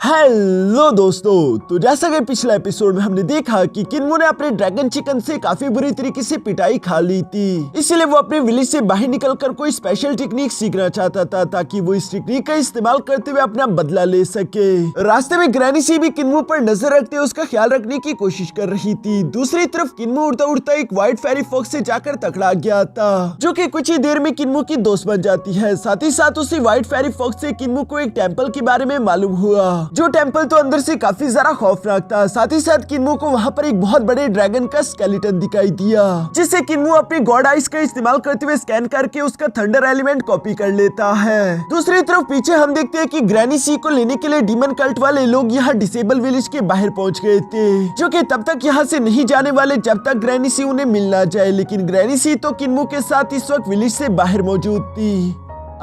Hello दोस्तों, तो जैसा कि पिछले एपिसोड में हमने देखा कि किन्मो ने अपने ड्रैगन चिकन से काफी बुरी तरीके से पिटाई खा ली थी। इसलिए वो अपने विलेज से बाहर निकलकर कोई स्पेशल टेक्निक सीखना चाहता था ताकि वो इस टेक्निक का इस्तेमाल करते हुए अपना बदला ले सके। रास्ते में ग्रैनी सी भी किन्मो पर नजर रखते हुए उसका ख्याल रखने की कोशिश कर रही थी। दूसरी तरफ किन्मो उड़ता उड़ता एक व्हाइट फेरी फॉक्स से जाकर टकरा गया था, जो कि कुछ ही देर में किन्मो की दोस्त बन जाती है। साथ ही साथ उसी व्हाइट फेरी फॉक्स से किन्मो को एक टेम्पल के बारे में मालूम हुआ, जो टेम्पल तो अंदर से काफी ज्यादा खौफनाक था। साथ ही साथ किन्मो को वहाँ पर एक बहुत बड़े ड्रैगन का स्केलेटन दिखाई दिया, जिसे किन्मो अपनी गॉड आइज का इस्तेमाल करते हुए स्कैन करके उसका थंडर एलिमेंट कॉपी कर लेता है। दूसरी तरफ पीछे हम देखते हैं कि ग्रैनी सी को लेने के लिए डीमन कल्ट वाले लोग यहाँ डिसेबल विलेज के बाहर पहुँच गए थे, जो कि तब तक यहाँ से नहीं जाने वाले जब तक ग्रैनी सी उन्हें मिल ना जाए। लेकिन ग्रैनी सी तो किन्मो के साथ इस वक्त विलेज से बाहर मौजूद थी।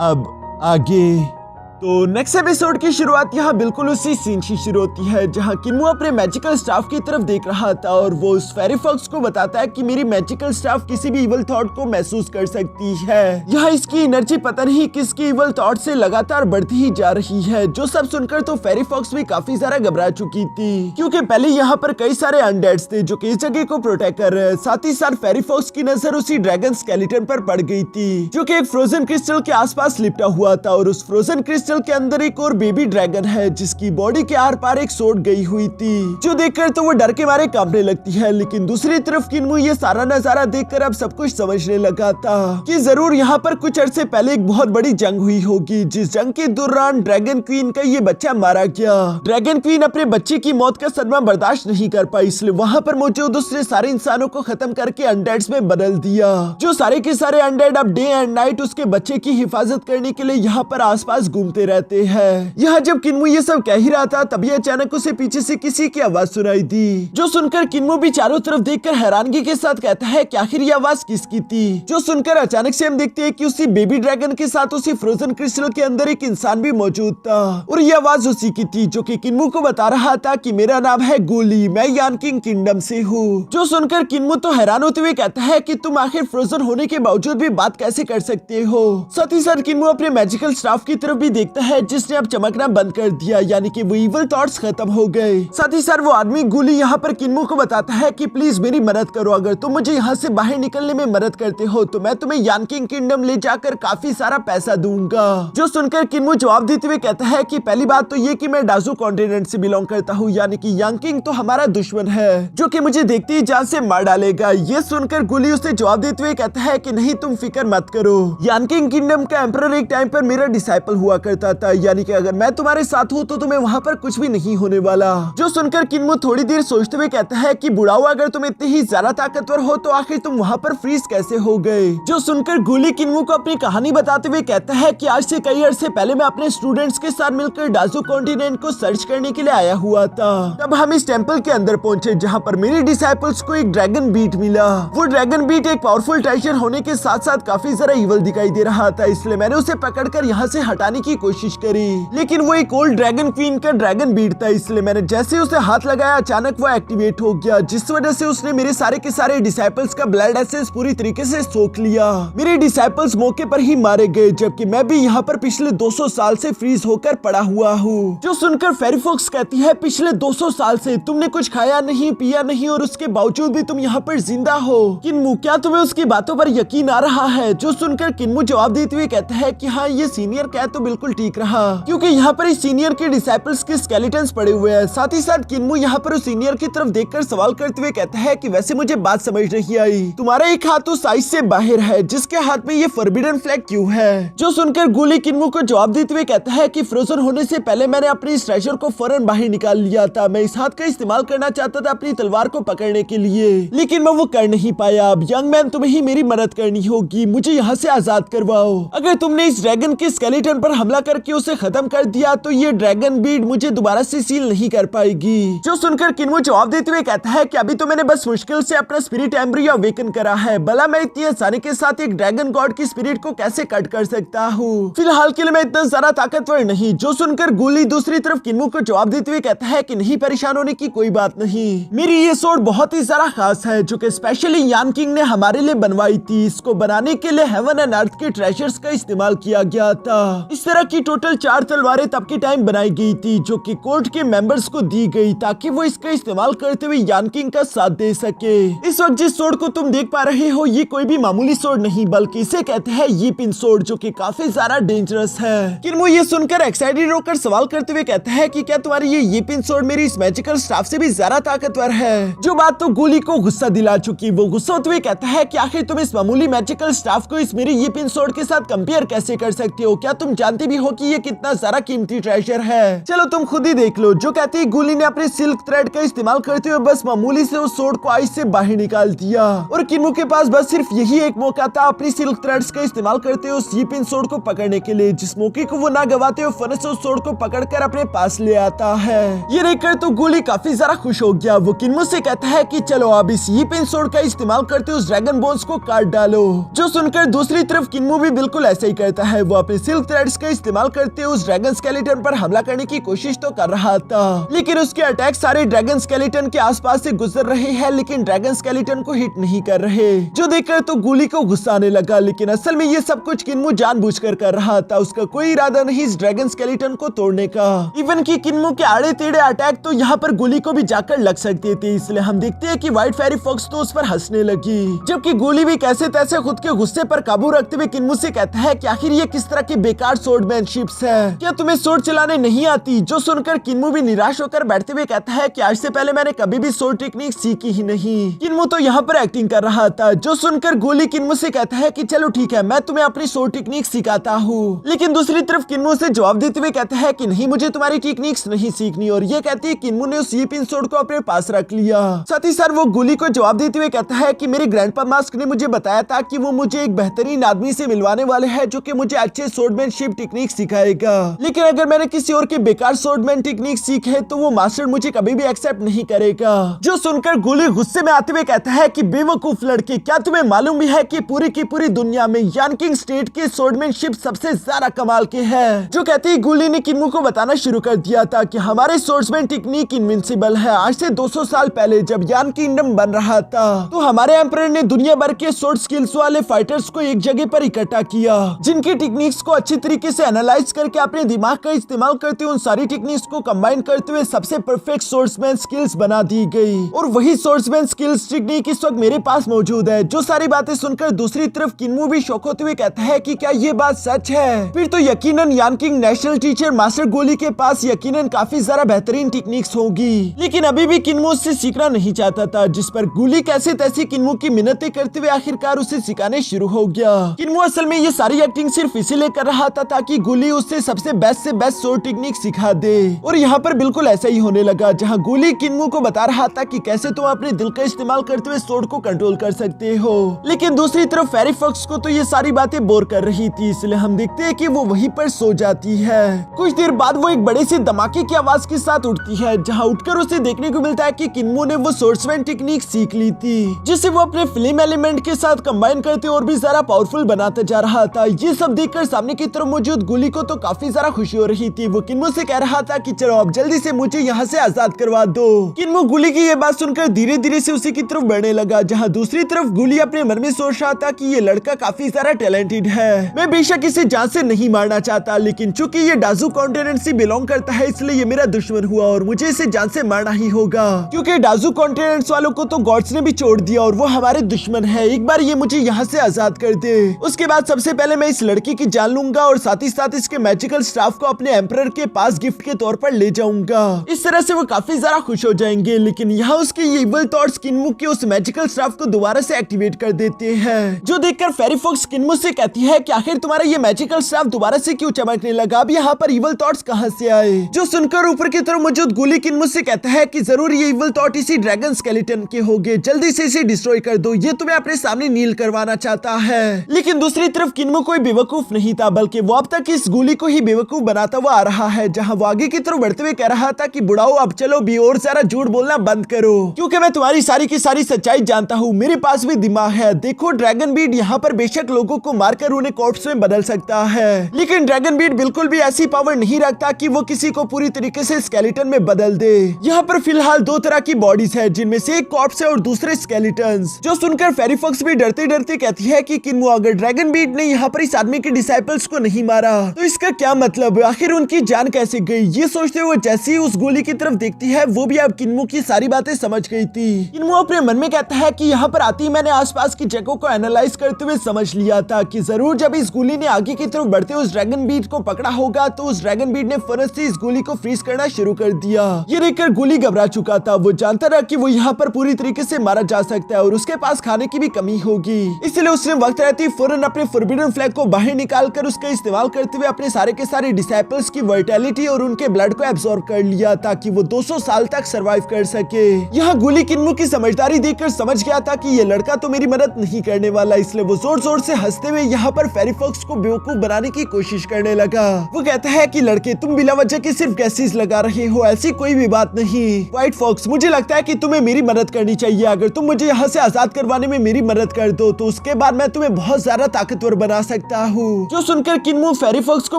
अब आगे तो नेक्स्ट एपिसोड की शुरुआत यहाँ बिल्कुल उसी सीन से शुरू होती है, जहाँ किन्मो अपने मैजिकल स्टाफ की तरफ देख रहा था और वो उस फेरी फॉक्स को बताता है कि मेरी मैजिकल स्टाफ किसी भी इवल थॉट को महसूस कर सकती है। यहाँ इसकी एनर्जी पता नहीं किसकी इवल थॉट से लगातार बढ़ती ही जा रही है। जो सब सुनकर तो फेरी फॉक्स भी काफी ज्यादा घबरा चुकी थी, क्योंकि पहले यहाँ पर कई सारे अनडेड्स थे जो कि इस जगह को प्रोटेक्ट कर रहे हैं। साथ ही साथ फेरी फॉक्स की नजर उसी ड्रैगन स्केलेटन पर पड़ गई थी, जो कि एक फ्रोजन क्रिस्टल के आसपास लिपटा हुआ था। और उस फ्रोजन क्रिस्टल के अंदर एक और बेबी ड्रैगन है, जिसकी बॉडी के आर पार एक सोट गई हुई थी, जो देखकर तो वो डर के मारे कांपने लगती है। लेकिन दूसरी तरफ किन्मो ये सारा नजारा देखकर अब सब कुछ समझने लगा था कि जरूर यहाँ पर कुछ अरसे पहले एक बहुत बड़ी जंग हुई होगी, जिस जंग के दौरान ड्रैगन क्वीन का ये बच्चा मारा गया। ड्रैगन क्वीन अपने बच्चे की मौत का सदमा बर्दाश्त नहीं कर पाई, इसलिए वहाँ पर मौजूद उसने सारे इंसानों को खत्म करके अनडेड्स में बदल दिया। जो सारे के सारे अनडेड अब डे एंड नाइट उसके बच्चे की हिफाजत करने के लिए यहाँ पर आसपास घूमते रहते हैं। यहाँ जब किन्मो ये सब कह ही रहा था, तभी अचानक उसे पीछे से किसी की आवाज सुनाई दी, जो सुनकर किन्मो भी चारों तरफ देखकर हैरानगी के साथ कहता है कि आखिर ये आवाज किसकी थी। जो सुनकर अचानक से हम देखते हैं कि उसी बेबी ड्रैगन के साथ उसी फ्रोजन क्रिस्टल के अंदर एक इंसान भी मौजूद था, और ये आवाज उसी की थी जो कि किन्मो को बता रहा था कि मेरा नाम है गोली, मैं यानकिंग किंगडम से हूँ। जो सुनकर किन्मो तो हैरान होते हुए कहता है कि तुम आखिर फ्रोजन होने के बावजूद भी बात कैसे कर सकते हो। साथ ही साथ किन्मो अपने मैजिकल स्टाफ की तरफ भी देखता है, जिसने अब चमकना बंद कर दिया, यानी कि वो इवल थॉट्स खत्म हो गए। साथ ही साथ वो आदमी गुली यहाँ पर किन्मो को बताता है कि प्लीज मेरी मदद करो, अगर तुम मुझे यहाँ से बाहर निकलने में मदद करते हो तो मैं तुम्हें यानकिंग किंगडम ले जाकर काफी सारा पैसा दूंगा। जो सुनकर किन्मो जवाब देते हुए कहता है कि पहली बात तो ये कि मैं डाजू कॉन्टिनेंट से बिलोंग करता हूँ, यानी कि यानकिंग तो हमारा दुश्मन है जो कि मुझे देखते ही जान से मार डालेगा। ये सुनकर गुली उसे जवाब देते हुए कहता है कि नहीं, तुम फिक्र मत करो, यानकिंग किंगडम का एम्परर एक टाइम पर मेरा डिसाइपल हुआ करता था, यानी कि अगर मैं तुम्हारे साथ हूँ तो तुम्हें वहाँ पर कुछ भी नहीं होने वाला। जो सुनकर किन्मो थोड़ी देर सोचते हुए कहता है कि बुढ़ाओ, अगर तुम इतने ही ज्यादा ताकतवर हो तो आखिर तुम वहाँ पर फ्रीज कैसे हो गए। जो सुनकर गुली किन्मो को अपनी कहानी बताते हुए कहता है कि आज से कई अरसे पहले मैं अपने स्टूडेंट्स के साथ मिलकर डाजू कॉन्टिनेंट को सर्च करने के लिए आया हुआ था। तब हम इस टेम्पल के अंदर पहुंचे, जहाँ पर मेरे डिसाइपल्स को एक ड्रैगन बीट मिला। वो ड्रैगन बीट एक पावरफुल ट्रेजर होने के साथ साथ काफी ज्यादा इवल दिखाई दे रहा था, इसलिए मैंने उसे पकड़कर यहाँ से हटाने की कोशिश करी। लेकिन वो एक ओल्ड ड्रैगन क्वीन का ड्रैगन बीट था, इसलिए मैंने जैसे उसे हाथ लगाया अचानक वो एक्टिवेट हो गया, जिस वजह से उसने मेरे सारे के सारे डिसाइपल्स का ब्लड एसेंस पूरी तरीके से सोख लिया। मेरे डिसाइपल्स मौके पर ही मारे गए, जबकि मैं भी यहाँ पर पिछले 200 साल से फ्रीज होकर पड़ा हुआ हूँ। जो सुनकर फेरी फॉक्स कहती है, पिछले 200 साल से तुमने कुछ खाया नहीं, पिया नहीं, और उसके बावजूद भी तुम यहाँ पर जिंदा हो। किन्मो, क्या तुम्हें उसकी बातों पर यकीन आ रहा है? जो सुनकर किन्मो जवाब देते हुए कहता है कि हाँ, ये सीनियर कह तो बिल्कुल ठीक रहा, क्योंकि यहाँ पर इस सीनियर के डिसाइपल्स के स्केलेटन्स पड़े हुए हैं। साथ ही साथ किन्मो यहाँ पर उस सीनियर की तरफ देखकर सवाल करते हुए कहता है कि वैसे मुझे बात समझ नहीं आई, तुम्हारा एक हाथ तो साइज से बाहर है, जिसके हाथ में ये फॉरबिडन फ्लैग क्यों है? जो सुनकर गुली किन्मो को जवाब देते हुए कहता है कि फ्रोजन होने से पहले मैंने अपनी इस ट्रेजर को फौरन बाहर निकाल लिया था। मैं इस हाथ का इस्तेमाल करना चाहता था अपनी तलवार को पकड़ने के लिए, लेकिन मैं वो कर नहीं पाया। अब यंग मैन, तुम्हें ही मेरी मदद करनी होगी, मुझे यहाँ से आजाद करवाओ। अगर तुमने इस ड्रैगन के स्केलेटन पर हमला करके उसे खत्म कर दिया तो ये ड्रैगन बीड मुझे दोबारा से सील नहीं कर पाएगी। जो सुनकर किन्मो जवाब देते हुए कहता है कि अभी तो मैंने बस मुश्किल से अपना स्पिरिट एम्ब्रियो अवेकन करा है, भला मैं इतनी आसानी के साथ एक ड्रैगन गॉड की स्पिरिट को कैसे कट कर सकता हूँ? फिलहाल के लिए मैं इतना ज्यादा ताकतवर नहीं। जो सुनकर गुली दूसरी तरफ किन्मो को जवाब देते हुए कहता है कि नहीं, परेशान होने की कोई बात नहीं, मेरी ये सोड बहुत ही ज्यादा खास है, जो कि स्पेशली यानकिंग ने हमारे लिए बनवाई थी। इसको बनाने के लिए हेवन एंड अर्थ के ट्रेजर्स का इस्तेमाल किया गया था। इस तरह की टोटल 4 तलवारें तब के टाइम बनाई गई थी, जो कि कोर्ट के मेंबर्स को दी गई ताकि वो इसका इस्तेमाल करते हुए यान किंग का साथ दे सके। इस वक्त जिस सोर्ड को तुम देख पा रहे हो ये कोई भी मामूली सोर्ड नहीं बल्कि इसे कहते हैं यी पिन सोर्ड, जो कि काफी ज्यादा डेंजरस है। किन्मो ये सुनकर एक्साइटेड होकर सवाल करते हुए कहता है कि क्या तुम्हारी ये यी पिन सोर्ड मेरी इस मैजिकल स्टाफ से भी ज्यादा ताकतवर है, जो बात तो गुली को गुस्सा दिला चुकी। वो गुस्सा होते हुए कहता है कि आखिर तुम इस मामूली मैजिकल स्टाफ को इस मेरी यी पिन सोर्ड के साथ कंपेयर कैसे कर सकते हो? क्या तुम जानते भी हो कि ये कितना ज्यादा कीमती ट्रेजर है? चलो तुम खुद ही देख लो। जो कहती है गुली ने अपने सिल्क थ्रेड का इस्तेमाल करते हुए बस मामूली से उस सोर्ड को आइस से बाहर निकाल दिया, और किन्मो के पास बस सिर्फ यही एक मौका था अपनी सिल्क थ्रेड्स का इस्तेमाल करते हुए उस यी पिन सोर्ड को पकड़ने के लिए, जिस मौके को वो ना गवाते हुए फन से उस सोर्ड को पकड़कर अपने पास ले आता है। ये देखकर तो गुली काफी ज्यादा खुश हो गया। वो किन्मो से कहता है कि चलो अब इस यी पिन सोर्ड का इस्तेमाल करते उस ड्रैगन बोन्स को काट डालो। जो सुनकर दूसरी तरफ किन्मो भी बिल्कुल ऐसा ही करता है। वो अपने सिल्क थ्रेड्स का इस्तेमाल करते उस ड्रैगन स्केलेटन पर हमला करने की कोशिश तो कर रहा था, लेकिन उसके अटैक सारे ड्रैगन स्केलेटन के आसपास से गुजर रहे हैं, लेकिन ड्रैगन स्केलेटन को हिट नहीं कर रहे। जो देखकर तो गुली को गुस्सा आने लगा, लेकिन असल में ये सब कुछ किन्मो जानबूझकर कर रहा था। उसका कोई इरादा नहीं इस ड्रैगन स्केलेटन को तोड़ने का। इवन की किन्मो के आड़े टेढ़े अटैक तो यहाँ पर गुली को भी जाकर लग सकते थे, इसलिए हम देखते हैं कि व्हाइट फेरी फॉक्स तो उस पर हंसने लगी, जबकि गुली भी कैसे तैसे खुद के गुस्से पर काबू रखते हुए किन्मो से कहता है कि आखिर ये किस तरह की बेकार स्वॉर्डमैनशिप्स है, क्या तुम्हें स्वॉर्ड चलाने नहीं आती? जो सुनकर किन्मो भी निराश होकर बैठते हुए कहता है कि आज से पहले मैंने कभी भी स्वॉर्ड टेक्निक सीखी ही नहीं। किन्मो तो यहाँ पर एक्टिंग कर रहा था। जो सुनकर गुली किन्मो से कहता है कि चलो ठीक है, मैं तुम्हें अपनी स्वॉर्ड टेक्निक सिखाता हूँ, लेकिन दूसरी तरफ किन्मो से जवाब देते हुए कहता है कि नहीं, मुझे तुम्हारी टेक्निक्स नहीं सीखनी। और ये कहती है किन्मो ने उस यी पिन स्वॉर्ड को अपने पास रख लिया। साथ ही साथ वो गुली को जवाब देते हुए कहता है कि मेरे ग्रैंडपा मास्क ने मुझे बताया था कि वो मुझे एक बेहतरीन आदमी से मिलवाने वाले हैं, जो कि मुझे अच्छे स्वॉर्डमैनशिप टेक्निक सिखाएगा, लेकिन अगर मैंने किसी और के बेकार स्वॉर्डमैन टेक्निक सीखे तो वो मास्टर मुझे कभी भी एक्सेप्ट नहीं करेगा। जो सुनकर गुली गुस्से में आते हुए कहता है कि बेवकूफ लड़के, क्या तुम्हें मालूम भी है कि पूरी की पूरी दुनिया में यान किंग स्टेट के स्वॉर्डमैनशिप सबसे ज्यादा कमाल के है? जो कहती है गुली ने किन्मो को बताना शुरू कर दिया था कि हमारे स्वॉर्ड्समैन टेक्निक इनविंसिबल है। आज से 200 साल पहले जब यान किंगडम बन रहा था तो हमारे एम्परर ने दुनिया भर के स्वॉर्ड स्किल्स वाले फाइटर्स को एक जगह पर इकट्ठा किया, जिनकी टेक्निक्स को अच्छी तरीके से एनालाइज करके अपने दिमाग का इस्तेमाल करते हुए उन सारी टेक्निक्स को कंबाइन करते हुए सबसे परफेक्ट स्वॉर्ड्समैन स्किल्स बना दी गई, और वही स्वॉर्ड्समैन स्किल्स टेक्निक इस वक्त मेरे पास मौजूद है। जो सारी बातें सुनकर दूसरी तरफ किन्मो भी शौक होते हुए कहता है कि क्या ये बात सच है? फिर तो यकीनन यान किंग नेशनल टीचर मास्टर गोली के पास यकीनन काफी ज्यादा बेहतरीन टेक्निक्स होगी, लेकिन अभी भी किन्मो उससे सीखना नहीं चाहता था, जिस पर गुली कैसे तैसे किन्मो की मिन्नतें करते हुए आखिरकार उसे सिखाने शुरू हो गया। किन्मो असल में ये सारी एक्टिंग सिर्फ इसीलिए कर रहा था ताकि गुली उससे सबसे बेस्ट से बेस्ट स्वॉर्ड टेक्निक सिखा दे, और यहाँ पर बिल्कुल ऐसा ही होने लगा, जहाँ गुली किन्मो को बता रहा था कि कैसे तुम अपने दिल का इस्तेमाल करते हुए स्वॉर्ड को कंट्रोल कर सकते हो, लेकिन दूसरी तरफ फेरी फॉक्स को तो ये सारी बातें बोर कर रही थी, इसलिए हम देखते हैं कि वो वहीं पर सो जाती है। कुछ देर बाद वो एक बड़े से धमाके की आवाज के साथ उठती है, जहाँ उठकर उसे देखने को मिलता है कि किन्मो ने वो स्वॉर्ड्समैन टेक्निक सीख ली थी, जिसे वो अपने फिल्म एलिमेंट के साथ कंबाइन करते और भी ज्यादा पावरफुल बनाता जा रहा था। ये सब देखकर सामने की तरफ मौजूद गुली को तो काफी ज्यादा खुशी हो रही थी। वो किन्मो से कह रहा था कि चलो अब जल्दी से मुझे यहाँ से आजाद करवा दो। किन्मो गुली की ये बात सुनकर धीरे धीरे से उसी की तरफ बढ़ने लगा, जहाँ दूसरी तरफ गुली अपने मन में सोच रहा था कि ये लड़का काफी ज्यादा टैलेंटेड है। मैं बेशक इसे जान से नहीं मारना चाहता, लेकिन चूंकि ये डाजू कॉन्टिनेंट से बिलोंग करता है इसलिए ये मेरा दुश्मन हुआ और मुझे इसे जान से मारना ही होगा, क्योंकि डाजू कॉन्टिनेंट्स वालों को तो गॉड्स ने भी छोड़ दिया और वो हमारे दुश्मन है। एक बार ये मुझे यहाँ से आजाद कर दे, उसके बाद सबसे पहले मैं इस लड़की की जान लूंगा और साथ ही साथ इसके मैजिकल स्टाफ को अपने एम्परर के पास गिफ्ट के तौर पर ले जाऊंगा। इस तरह से वो काफी ज्यादा खुश हो जाएंगे, लेकिन यहाँ उसके ये इविल थॉट्स किन्मो के उस मैजिकल स्टाफ को दोबारा से एक्टिवेट कर देते हैं, जो देखकर फेरी फॉक्स किन्मो से कहती है कि आखिर तुम्हारा ये मैजिकल स्टाफ दोबारा से क्यों चमकने लगा? अब यहाँ पर इविल थॉट्स कहाँ से आए? जो सुनकर ऊपर की तरफ मौजूद गुली किन्मो से कहता है कि जरूर ये इविल थॉट इसी ड्रैगन स्केलेटन के होंगे, जल्दी से इसे डिस्ट्रॉय कर दो, ये तुम्हें अपने सामने नील करवाना चाहता है। लेकिन दूसरी तरफ किन्मो कोई बेवकूफ नहीं था, बल्कि वो अब तक इस गुली को ही बेवकूफ बनाता हुआ आ रहा है, जहाँ वो आगे की तरफ बढ़ते हुए कह रहा था कि बुढ़ाओ अब चलो भी और सारा झूठ बोलना बंद करो, क्योंकि मैं तुम्हारी सारी की सारी सच्चाई जानता हूँ, मेरे पास भी दिमाग है। देखो ड्रैगन बीट यहाँ पर बेशक लोगों को मारकर उन्हें कॉर्प्स में बदल सकता है, लेकिन ड्रैगन बीट बिल्कुल भी ऐसी पावर नहीं रखता कि वो किसी को पूरी तरीके से स्केलेटन में बदल दे। यहाँ पर फिलहाल दो तरह की बॉडीज है, जिनमें से एक कॉर्प्स है और दूसरे स्केलेटन्स। जो सुनकर फेरी फॉक्स भी डरते डरते कहती है कि किन्मो अगर ड्रैगन बीट ने यहाँ पर इस आदमी के डिसाइपल्स को नहीं मारा तो इसका क्या मतलब, आखिर उनकी जान कैसे गई? ये सोचते हुए जैसे ही उस गोली की तरफ देखती है वो भी अब किन्मो की सारी बातें समझ गई थी। किन्मो अपने मन में कहता है कि यहाँ पर आती मैंने आसपास की जगहों को एनालाइज करते हुए समझ लिया था कि जरूर जब इस गोली ने आगे की तरफ बढ़ते उस ड्रैगन बीट को पकड़ा होगा तो उस ड्रैगन बीट ने फौरन से इस गोली को फ्रीज करना शुरू कर दिया। ये देखकर गोली घबरा चुका था। वो जानता था कि वो यहाँ पर पूरी तरीके से मारा जा सकता है और उसके पास खाने की भी कमी होगी, इसलिए उसने वक्त रहते फौरन अपने फॉरबिडन फ्लैग को बाहर निकालकर उसका इस्तेमाल करते हुए अपने सारे के सारे डिसाइपल्स की वर्टैलिटी और उनके ब्लड को एब्सॉर्ब कर लिया ताकि वो 200 साल तक सरवाइव कर सके। यहाँ गोली किन्मो की समझदारी देखकर समझ गया था कि ये लड़का तो मेरी मदद नहीं करने वाला, इसलिए वो जोर जोर से हंसते हुए यहाँ पर फेरी फॉक्स को बेवकूफ बनाने की कोशिश करने लगा। वो कहता है कि लड़के तुम बिला वजह के सिर्फ गैसेस लगा रहे हो, ऐसी कोई भी बात नहीं। व्हाइट फॉक्स मुझे लगता है कि तुम्हें मेरी मदद करनी चाहिए, अगर तुम मुझे यहाँ से आजाद करवाने में मेरी मदद कर दो तो उसके बाद मैं तुम्हें बहुत ज्यादा ताकतवर बना सकता हूँ। जो सुनकर किन्मो फेरी फॉक्स को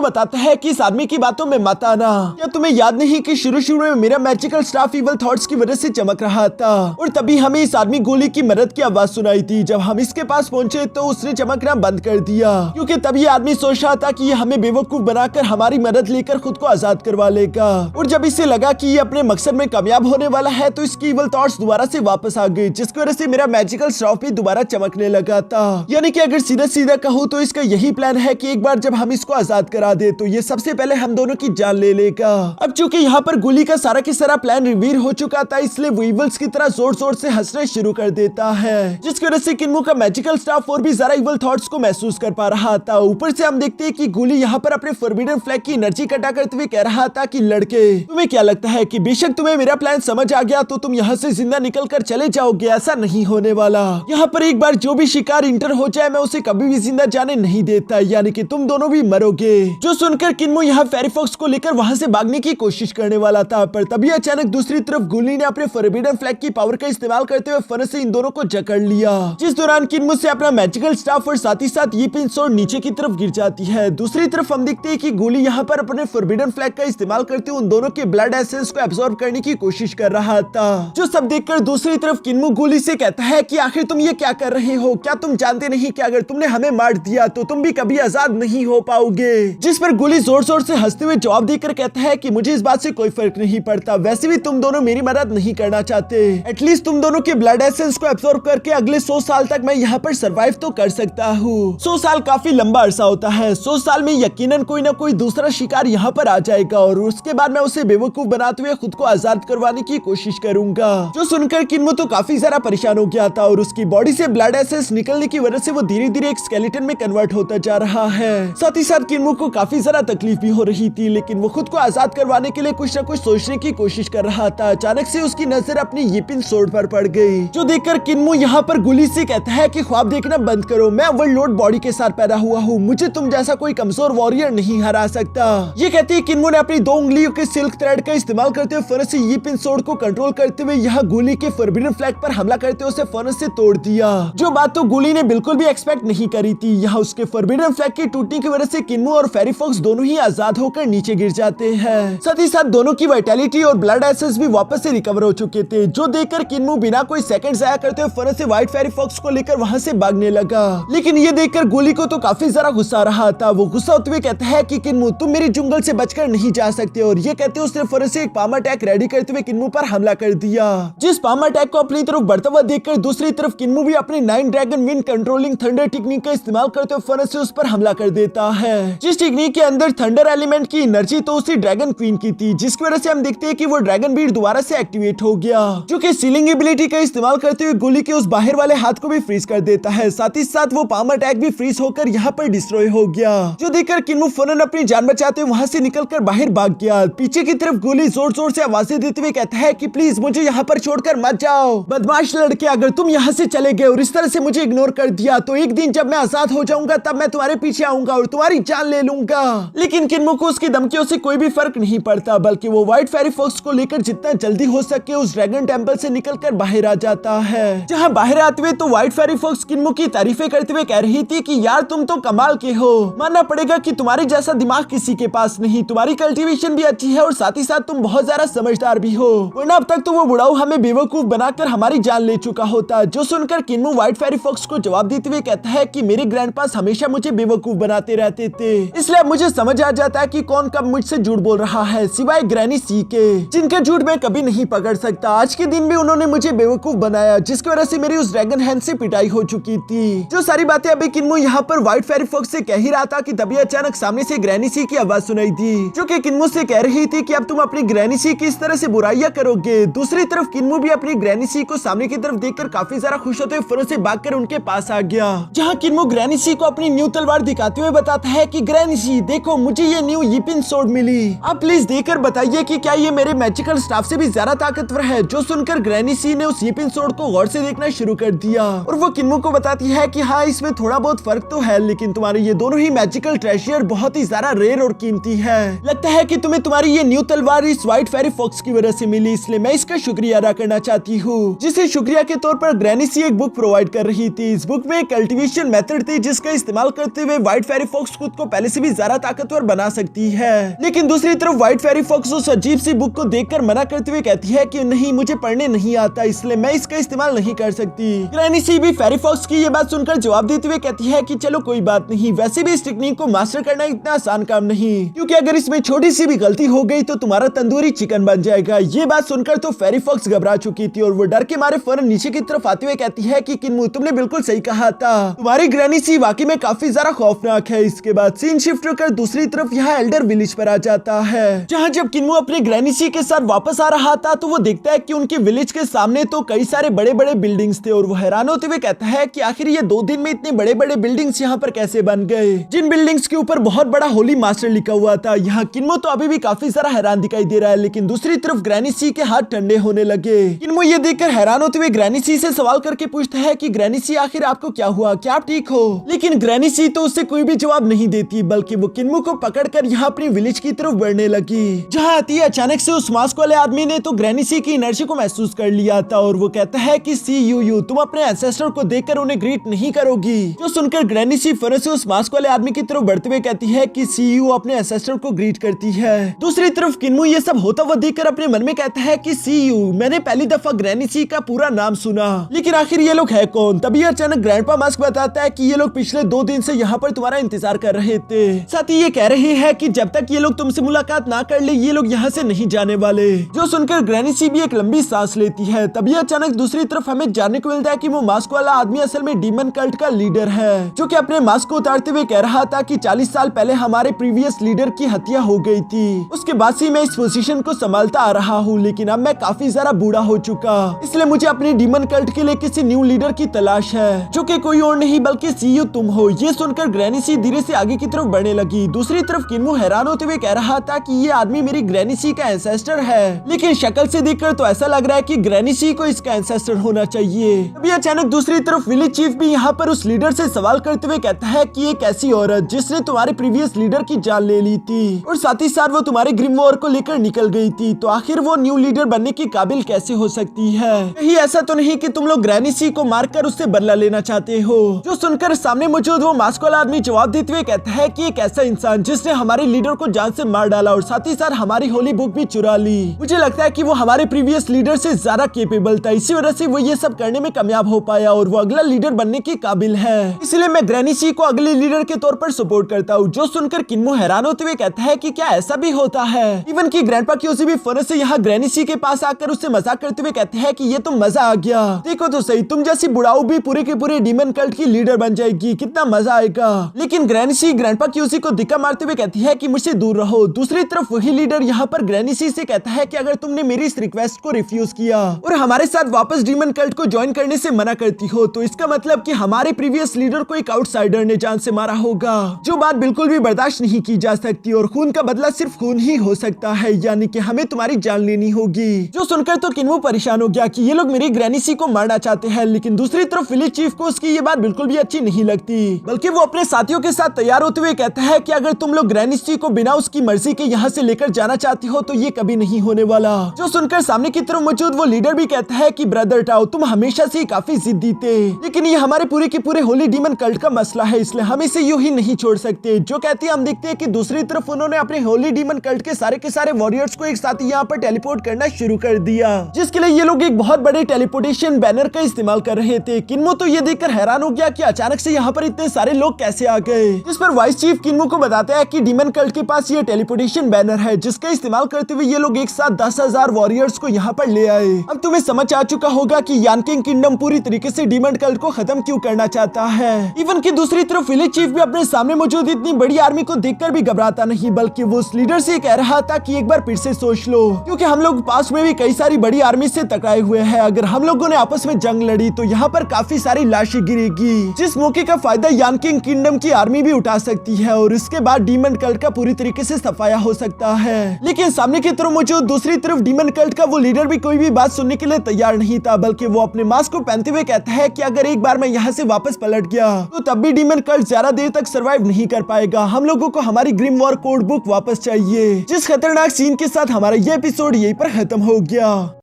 बताता है कि इस आदमी की बातों में मत आना। क्या तुम्हें याद नहीं कि शुरू में मेरा मैजिकल स्टाफ इवल थॉट्स की वजह से चमक रहा था और तभी हमें इस आदमी गोली की मदद की आवाज सुनाई थी। जब हम इसके पास पहुंचे तो उसने चमकना बंद कर दिया क्योंकि तभी आदमी सोच रहा था कि ये हमें बेवकूफ बनाकर हमारी मदद लेकर खुद को आजाद करवा लेगा और जब इसे लगा कि ये अपने मकसद में कामयाब होने वाला है तो इसकी इवल थॉट्स दोबारा से वापस आ गई, जिसकी वजह से मेरा मैजिकल स्टाफ भी दोबारा चमकने लगा था। यानी कि अगर सीधा सीधा कहूँ तो इसका यही प्लान है कि एक बार जब हम इसको आजाद करा दे तो ये सबसे पहले हम दोनों की जान ले लेगा। अब चूंकि यहाँ पर गोली का सारा की सारा प्लान रिवील हो चुका था इसलिए वो इवल्स की तरह जोर जोर से हंसना शुरू कर देता है, जिसकी वजह से किन्मो का मैजिकल स्टाफ और भी ज्यादा इवल थॉट्स को महसूस कर पा रहा था। ऊपर से हम देखते हैं कि गोली यहाँ पर अपने फॉरबिडन फ्लैग की एनर्जी इकट्ठा करते हुए कह रहा था कि लड़के तुम्हें क्या लगता है कि बेशक तुम्हें मेरा प्लान समझ आ गया तो तुम यहाँ से जिंदा निकल कर चले जाओगे, ऐसा नहीं होने वाला। यहाँ पर एक बार जो भी शिकार इंटर हो जाए मैं उसे कभी भी जिंदा जाने नहीं देता, यानी कि तुम दोनों भी मरोगे। जो सुनकर किन्मो यहाँ फेरी फॉक्स को लेकर वहाँ से भागने की कोशिश करने वाला था, पर तभी अचानक दूसरी तरफ गोली ने अपने फॉरबिडन फ्लैग की पावर का इस्तेमाल करते हुए फौरन से इन दोनों को जकड़ लिया, जिस दौरान किन्मो से अपना मैजिकल स्टाफ और साथ ही साथ ये पिन स्वॉर्ड नीचे की तरफ गिर जाती है। दूसरी तरफ हम देखते हैं कि गोली यहाँ पर अपने फॉरबिडन फ्लैग का इस्तेमाल करते हुए उन दोनों के ब्लड एसेंस को एब्सॉर्ब करने की कोशिश कर रहा था। जो सब देखकर दूसरी तरफ किन्मो गोली से कहता है कि आखिर तुम ये क्या कर रहे हो, क्या तुम जानते नहीं कि अगर तुमने हमें मार दिया तो तुम भी कभी आजाद नहीं हो पाओगे। जिस पर गोली जोर जोर से हंसते हुए जवाब देकर कहता है कि मुझे इस बात से कोई फर्क नहीं पड़ता, वैसे भी तुम दोनों मेरी मदद नहीं करना चाहते, एटलीस्ट तुम दोनों के ब्लड एसेंस को एब्सॉर्ब करके अगले 100 साल तक मैं यहाँ पर सरवाइव तो कर सकता हूँ। 100 साल काफी लंबा अरसा होता है, 100 साल में यकीनन कोई ना कोई दूसरा शिकार यहाँ पर आ जाएगा और उसके बाद मैं उसे बेवकूफ बनाते हुए खुद को आजाद करवाने की कोशिश करूंगा। जो सुनकर किन्मो तो काफी ज्यादा परेशान हो गया था और उसकी बॉडी से ब्लड एसेंस निकलने की वजह से वो धीरे धीरे एक स्केलेटन में कन्वर्ट होता जा रहा है। साथ ही साथ किन्मो को काफी ज्यादा तकलीफ भी हो रही थी, लेकिन वो खुद को आजाद करवाने के लिए कुछ न कुछ सोचने की कोशिश कर रहा था। अचानक से उसकी नजर अपनी यीपिन स्वॉर्ड पर पड़ गई, जो देखकर किन्मो यहाँ पर गोली से कहता है कि ख्वाब देखना बंद करो, मैं ओवरलोड बॉडी के साथ पैदा हुआ हूँ, मुझे तुम जैसा कोई कमजोर वॉरियर नहीं हरा सकता। ये कहते ही किन्मो ने अपनी 2 उंगलियों के सिल्क थ्रेड का इस्तेमाल करते हुए फौरन से यीपिन स्वॉर्ड को कंट्रोल करते हुए यहाँ गोली के फॉरबिडन फ्लैग पर हमला करते हुए उसे फौरन से तोड़ दिया, जो बात तो गोली ने बिल्कुल भी एक्सपेक्ट नहीं करी थी। यहाँ उसके फॉरबिडन फ्लैग की टूटने की वजह से किन्मो और फेरी फॉक्स दोनों ही आजाद होकर नीचे गिर जाते हैं। साथ ही साथ दोनों की वाइटैलिटी और ब्लड एसेंस भी वापस से रिकवर हो चुके थे, जो देखकर किन्मो बिना कोई सेकंड जाया करते हुए फौरन से व्हाइट फेरी फॉक्स को लेकर वहां से भागने लगा। लेकिन ये देखकर गोली को तो काफी ज्यादा गुस्सा आ रहा था। वो गुस्सा होते हुए कहता है कि किन्मो तुम मेरे जंगल से बचकर नहीं जा सकते, और ये कहते उसने फौरन से एक पाम अटैक रेडी करते हुए किन्मो पर हमला कर दिया। जिस पाम अटैक को अपनी तरफ बढ़ता हुआ देखकर दूसरी तरफ किन्मो भी अपने 9 dragon wind controlling thunder technique का इस्तेमाल करते हुए फौरन से उस पर हमला कर देता है। जिस टेक्निक के अंदर थंडर एलिमेंट की एनर्जी तो उसी ड्रैगन क्वीन की थी, जिसकी वजह से हम देखते हैं कि वो ड्रैगन बीट दोबारा से एक्टिवेट हो गया, जो कि सीलिंग एबिलिटी का इस्तेमाल करते हुए गोली के उस बाहर वाले हाथ को भी फ्रीज कर देता है। साथ ही साथ वो पाम अटैक भी फ्रीज होकर यहाँ पर डिस्ट्रॉय हो गया, जो देखकर किन्मो फौरन अपनी जान बचाते हुए वहां से निकलकर बाहर भाग गया। पीछे की तरफ गोली जोर जोर से आवाजें देते हुए कहता है कि प्लीज मुझे यहाँ पर छोड़कर मत जाओ, बदमाश लड़के, अगर तुम यहाँ से चले गए और इस तरह से मुझे इग्नोर कर दिया तो एक दिन जब मैं आजाद हो जाऊंगा तब मैं तुम्हारे पीछे आऊंगा और तुम्हारी जान ले लूंगा। लेकिन किन्मो को उसकी धमकियों से कोई भी फर्क नहीं पड़ता, बल्कि वो व्हाइट फेरी फॉक्स को लेकर जितना जल्दी हो सके उस ड्रैगन टेंपल से निकलकर बाहर आ जाता है। जहाँ बाहर आते हुए तो व्हाइट फेरी फॉक्स किन्मो की तारीफें करते हुए कह रही थी कि यार तुम तो कमाल के हो, मानना पड़ेगा कि तुम्हारे जैसा दिमाग किसी के पास नहीं, तुम्हारी कल्टीवेशन भी अच्छी है और साथ ही साथ तुम बहुत ज्यादा समझदार भी हो, वरना अब तक तो वो बुढ़ाऊ हमें बेवकूफ बनाकर हमारी जान ले चुका होता। जो सुनकर किन्मो व्हाइट फेरी फॉक्स को जवाब देते हुए कहता है कि मेरे ग्रैंडपास हमेशा मुझे बेवकूफ बनाते रहते थे, इसलिए अब मुझे समझ आ जाता है कि कौन कब मुझसे झूठ बोल रहा है, सिवाय ग्रैनी सी के, जिनका झूठ मैं कभी नहीं पकड़ सकता। आज के दिन भी उन्होंने मुझे बेवकूफ बनाया, जिसकी वजह से मेरी उस ड्रैगन हैंड से पिटाई हो चुकी थी। जो सारी बातें अभी किन्मो यहाँ पर व्हाइट फेरी फॉक्स से कह ही रहा था कि तभी अचानक सामने से ग्रैनी सी की आवाज सुनाई थी, जो कि किन्मो से कह रही थी कि अब तुम अपनी ग्रैनी सी की इस तरह से बुराइयां करोगे। दूसरी तरफ किन्मो भी अपनी ग्रैनी सी को सामने की तरफ देखकर काफी ज्यादा खुश होते हुए फौरन से भागकर उनके पास आ गया, जहाँ किन्मो ग्रैनी सी को अपनी न्यू तलवार दिखाते हुए बताता है कि ग्रैनी सी देखो, मुझे ये न्यू यीपिन सोर्ड मिली, आप प्लीज देखकर बताइए कि क्या ये मेरे मैजिकल स्टाफ से भी ज्यादा ताकतवर है। जो सुनकर ग्रैनी सी ने उस यीपिन सोर्ड को गौर से देखना शुरू कर दिया और वो किन्मो को बताती है कि हाँ, इसमें थोड़ा बहुत फर्क तो है, लेकिन तुम्हारे ये दोनों ही मैजिकल ट्रेजर बहुत ही ज्यादा रेयर और कीमती है। लगता है कि तुम्हें तुम्हारी ये न्यू तलवार इस व्हाइट फेरी फॉक्स की वजह से मिली, इसलिए मैं इसका शुक्रिया अदा करना चाहती हूँ। जिसे शुक्रिया के तौर पर ग्रैनी सी एक बुक प्रोवाइड कर रही थी। इस बुक में एक कल्टीवेशन मेथड थी, जिसका इस्तेमाल करते हुए व्हाइट फेरी फॉक्स खुद को पहले से भी ज्यादा ताकतवर बना सकती है। लेकिन दूसरी तरफ व्हाइट फेरी फॉक्स उस अजीब सी बुक को देखकर मना करते हुए कहती है कि नहीं, मुझे पढ़ने नहीं आता, इसलिए मैं इसका इस्तेमाल नहीं कर सकती। ग्रैनी सी भी फेरी फॉक्स की ये बात सुनकर जवाब देते हुए कहती है कि चलो कोई बात नहीं, वैसे भी इस टेक्निक को मास्टर करना इतना आसान काम नहीं, क्योंकि अगर इसमें छोटी सी भी गलती हो गई तो तुम्हारा तंदूरी चिकन बन जाएगा। ये बात सुनकर तो फेरी फॉक्स घबरा चुकी थी और वो डर के मारे फौरन नीचे की तरफ आते हुए कहती है कि किन्मो, तुमने बिल्कुल सही कहा था, तुम्हारी ग्रैनी सी वाकई में काफी ज्यादा खौफनाक है। इसके बाद सीन शिफ्ट होकर दूसरी तरफ यहाँ एल्डर विलेज पर आ जाता है, जहाँ जब किन्मो अपने ग्रैनी सी के साथ वापस आ रहा था तो वो देखता है कि उनके विलेज के सामने तो कई सारे बड़े बड़े बिल्डिंग्स थे और वो हैरान होते हुए कहता है कि आखिर ये 2 दिन में इतने बड़े बड़े बिल्डिंग्स यहाँ पर कैसे बन गए, जिन बिल्डिंग्स के ऊपर बहुत बड़ा होली मास्टर लिखा हुआ था। यहाँ किन्मो तो अभी भी काफी सारा हैरान दिखाई दे रहा है, लेकिन दूसरी तरफ ग्रैनी सी के हाथ ठंडे होने लगे। किन्मो ये देखकर हैरान होते हुए ग्रैनी सी से सवाल करके पूछता है कि ग्रैनी सी, आखिर आपको क्या हुआ, क्या आप ठीक हो? लेकिन ग्रैनी सी तो उससे कोई भी जवाब नहीं देती, बल्कि वो किन्मो को पकड़कर यहाँ अपनी विलेज की तरफ बढ़ने लगी। जहाँ आती अचानक से उस मास्क वाले आदमी ने तो ग्रैनी सी की एनर्जी को महसूस कर लिया था और वो कहता है कि सी यू तुम अपने एंसेस्टर को देखकर उन्हें ग्रीट नहीं करोगी। जो सुनकर ग्रैनी सी फौरन से उस मास्क वाले आदमी की तरफ बढ़ते हुए कहती है कि सी यू अपने एंसेस्टर को ग्रीट करती है। दूसरी तरफ किन्मो ये सब होता हुआ देखकर अपने मन में कहता है कि सी यू, मैंने पहली दफा ग्रैनी सी का पूरा नाम सुना, लेकिन आखिर ये लोग है कौन? तभी अचानक ग्रैंडपा मास्क बताता है कि ये लोग पिछले 2 दिन से यहाँ पर तुम्हारा इंतजार कर रहे थे। साथ ही ये कह रहे हैं कि जब तक ये लोग तुमसे मुलाकात ना कर ले, ये लोग यहाँ से नहीं जाने वाले। जो सुनकर ग्रैनी सी भी एक लंबी सांस लेती है। तभी अचानक दूसरी तरफ हमें जानने को मिलता है कि वो मास्क वाला आदमी असल में डीमन कल्ट का लीडर है, जो कि अपने मास्क को उतारते हुए कह रहा था कि 40 साल पहले हमारे प्रीवियस लीडर की हत्या हो गई थी, उसके बाद से मैं इस पोजीशन को संभालता आ रहा हूँ, लेकिन अब मैं काफी ज्यादा बूढ़ा हो चुका, इसलिए मुझे अपने डीमन कल्ट के लिए किसी न्यू लीडर की तलाश है, जो कि कोई और नहीं बल्कि सी यू तुम हो। ये सुनकर ग्रैनी सी धीरे से आगे की तरफ बढ़ने लगी। दूसरी तरफ किन्मो हैरान होते हुए कह रहा था कि ये आदमी मेरी ग्रैनी सी का एंसेस्टर है, लेकिन शक्ल से देखकर तो ऐसा लग रहा है कि ग्रैनी सी को इसका एंसेस्टर होना चाहिए। अभी अचानक दूसरी तरफ विलेज चीफ भी यहाँ पर उस लीडर से सवाल करते हुए कहता है कि एक ऐसी औरत जिसने तुम्हारे प्रीवियस लीडर की जान ले ली थी और साथ ही साथ वो तुम्हारे ग्रिम वॉर को लेकर निकल गई थी, तो आखिर वो न्यू लीडर बनने की काबिल कैसे हो सकती है? कहीं ऐसा तो नहीं कि तुम लोग ग्रैनी सी को मारकर उससे बदला लेना चाहते हो? जो सुनकर सामने मौजूद वो मास्क वाला आदमी जवाब देते हुए कहता है कि एक ऐसा इंसान जिसने हमारे लीडर को जान से मार डाला और साथ ही साथ हमारी होली बुक भी चुरा ली, मुझे लगता है कि वो हमारे प्रीवियस लीडर से ज्यादा केपेबल था, इसी वजह से वो ये सब करने में कामयाब हो पाया और वो अगला लीडर बनने की काबिल है, इसलिए मैं ग्रैनी सी को अगले लीडर के तौर पर सपोर्ट करता हूँ। जो सुनकर किन्मो हैरान होते हुए कहता है कि क्या ऐसा भी होता है? इवन की ग्रैंडपा क्यूसी भी फौरन से यहाँ ग्रैनी सी के पास आकर उससे मजाक करते हुए कहते हैं कि ये तो मजा आ गया, देखो तो सही, तुम जैसी बुढ़ाऊ भी पूरे के पूरे डीमन कल्ट की लीडर बन जाएगी, कितना मजा आएगा। लेकिन ग्रैनी सी ग्रैंडपा क्यूसी को धिक्का मारते हुए कहती है कि मुझसे दूर रहो। दूसरी तरफ वही लीडर यहाँ पर ग्रैनी सी से कहता है कि अगर तुमने मेरी इस रिक्वेस्ट को रिफ्यूज किया और हमारे साथ वापस डीमन कल्ट को ज्वाइन करने से मना करती हो, तो इसका मतलब कि हमारे प्रीवियस लीडर को एक आउटसाइडर ने जान से मारा होगा, जो बात बिल्कुल भी बर्दाश्त नहीं की जा सकती और खून का बदला सिर्फ खून ही हो सकता है, यानी कि हमें तुम्हारी जान लेनी होगी। जो सुनकर तो किन्मो परेशान हो गया कि ये लोग मेरी ग्रैनी सी को मारना चाहते हैं, लेकिन दूसरी तरफ विलेज चीफ को उसकी ये बात बिल्कुल भी अच्छी नहीं लगती, बल्कि वो अपने साथियों के साथ तैयार होते हुए कहता है कि अगर तुम लोग ग्रैनी सी को बिना उसकी मर्जी के यहाँ से लेकर जाना चाहती हो तो ये कभी नहीं होने वाला। जो सुनकर सामने की तरफ मौजूद वो लीडर भी कहता है कि ब्रदर टाओ, तुम हमेशा से काफी जिद्दी थे, लेकिन ये हमारे पूरे के पूरे होली डीमन कल्ट का मसला है, इसलिए हम इसे यूं ही नहीं छोड़ सकते। जो कहती है हम देखते हैं कि दूसरी तरफ उन्होंने अपने होली डीमन कल्ट के सारे वॉरियर्स को एक साथ यहाँ पर टेलीपोर्ट करना शुरू कर दिया, जिसके लिए ये लोग एक बहुत बड़े टेलीपोर्टेशन बैनर का इस्तेमाल कर रहे थे। किन्मो तो ये देखकर हैरान हो गया कि अचानक से यहाँ पर इतने सारे लोग कैसे आ गए, जिस पर वाइस चीफ किन्मो को बताता है कि डीमन कल्ट के पास ये टेलीपोर्टेशन बैनर है जिसका इस्तेमाल करते हुए ये लोग एक साथ 10,000 वॉरियर्स को यहाँ पर ले आए। अब तुम्हें समझ आ चुका होगा कि यानकिंग किंगडम पूरी तरीके से डीमन कल्ट को खत्म क्यों करना चाहता है। इवन की दूसरी तरफ विलेज चीफ भी अपने सामने मौजूद इतनी बड़ी आर्मी को देखकर भी घबराता नहीं, बल्कि वो उस लीडर से कह रहा था कि एक बार फिर से सोच लो, क्योंकि हम लोग पास में भी कई सारी बड़ी आर्मी से टकराए हुए हैं। अगर हम लोगों ने आपस में जंग लड़ी तो यहाँ पर काफी सारी लाशें गिरेगी, जिस मौके का फायदा यानकिंग किंगडम की आर्मी भी उठा सकती है और इसके बाद डीमन कल्ट का पूरी तरीके से सफाया हो सकता है। लेकिन सामने की तरफ मौजूद दूसरी तरफ डीमन कल्ट का वो लीडर भी कोई भी बात सुनने के लिए तैयार नहीं था, बल्कि वो अपने मास्क को पहनते हुए कहता है कि अगर एक बार मैं यहाँ से वापस पलट गया तो तब भी डीमन कल्ट ज्यादा देर तक सरवाइव नहीं कर पाएगा। हम लोगों को हमारी ग्रिम वॉर कोड बुक वापस चाहिए। जिस खतरनाक सीन के साथ हमारा ये एपिसोड यहीं पर खत्म हो गया।